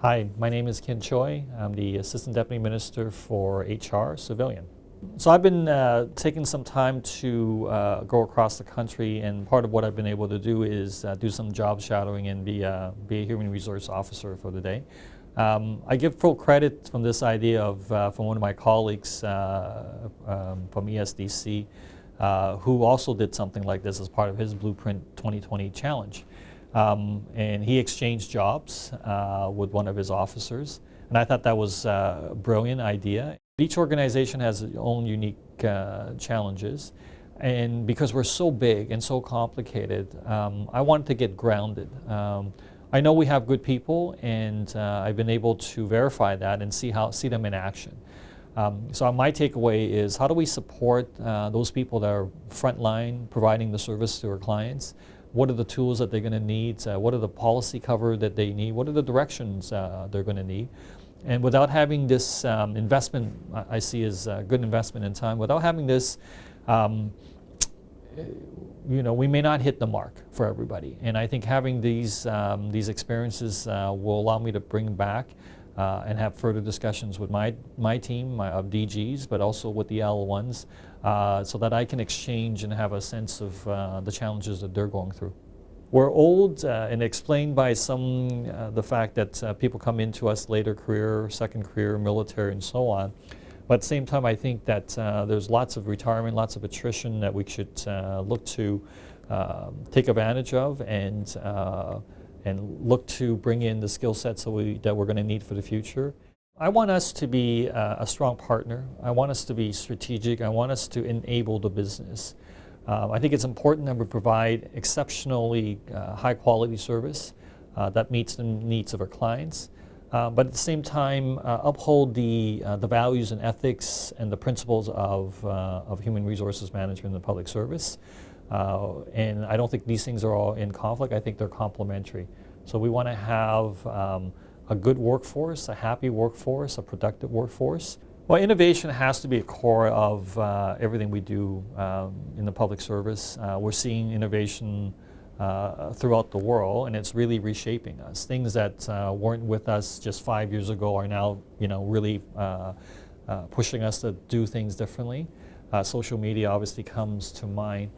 Hi, my name is Choi. I'm the Assistant Deputy Minister for HR Civilian. So I've been taking some time to go across the country, and part of what I've been able to do is do some job shadowing and be a human resource officer for the day. I give full credit from this idea from one of my colleagues from ESDC who also did something like this as part of his Blueprint 2020 challenge. And he exchanged jobs with one of his officers, and I thought that was a brilliant idea. Each organization has its own unique challenges, and because we're so big and so complicated, I wanted to get grounded. I know we have good people, and I've been able to verify that and see them in action. So my takeaway is, how do we support those people that are frontline providing the service to our clients? What are the tools that they're going to need? What are the policy cover that they need? What are the directions they're going to need? And without having this investment, I see as a good investment in time, without having this, we may not hit the mark for everybody. And I think having these experiences will allow me to bring back and have further discussions with my team of DGs, but also with the L1s, so that I can exchange and have a sense of the challenges that they're going through. We're old and explained by some the fact that people come into us later career, second career, military, and so on. But at the same time, I think that there's lots of retirement, lots of attrition that we should look to take advantage of and look to bring in the skill sets that we're going to need for the future. I want us to be a strong partner. I want us to be strategic. I want us to enable the business. I think it's important that we provide exceptionally high quality service that meets the needs of our clients, but at the same time uphold the values and ethics and the principles of human resources management and public service. And I don't think these things are all in conflict. I think they're complementary. So we want to have a good workforce, a happy workforce, a productive workforce. Well, innovation has to be a core of everything we do in the public service. We're seeing innovation throughout the world, and it's really reshaping us. Things that weren't with us just 5 years ago are now, really pushing us to do things differently. Social media obviously comes to mind.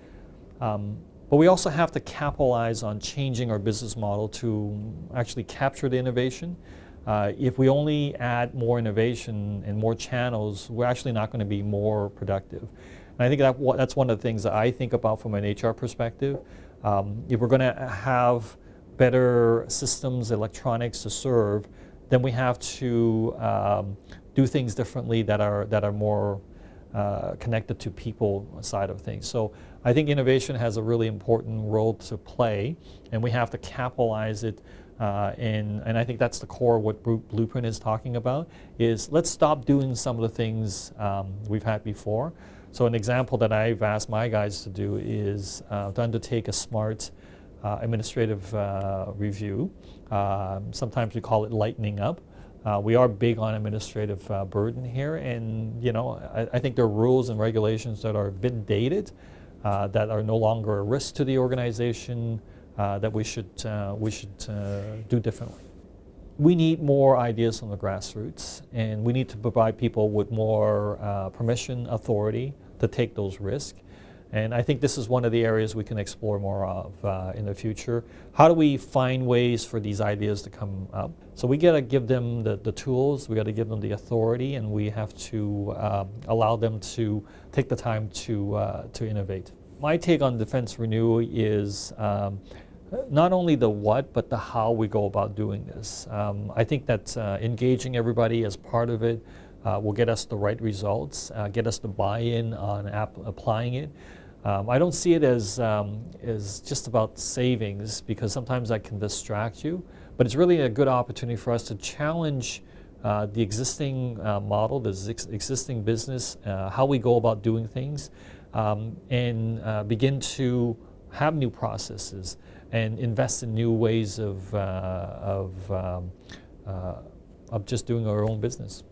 But we also have to capitalize on changing our business model to actually capture the innovation. If we only add more innovation and more channels, we're actually not going to be more productive. And I think that's one of the things that I think about from an HR perspective. If we're going to have better systems, electronics to serve, then we have to do things differently that are more connected to people side of things. So I think innovation has a really important role to play, and we have to capitalize it. And I think that's the core of what Blueprint is talking about, is let's stop doing some of the things we've had before. So an example that I've asked my guys to do is to undertake a smart administrative review. Sometimes we call it lightening up. We are big on administrative burden here, and I think there are rules and regulations that are a bit dated, that are no longer a risk to the organization, that we should do differently. We need more ideas from the grassroots, and we need to provide people with more permission, authority to take those risks. And I think this is one of the areas we can explore more of in the future. How do we find ways for these ideas to come up? So we got to give them the tools, we got to give them the authority, and we have to allow them to take the time to innovate. My take on Defense Renew is not only the what, but the how we go about doing this. I think that engaging everybody as part of it will get us the right results, get us the buy-in on applying it. I don't see it as just about savings, because sometimes that can distract you, but it's really a good opportunity for us to challenge the existing model, the existing business, how we go about doing things, and begin to have new processes and invest in new ways of just doing our own business.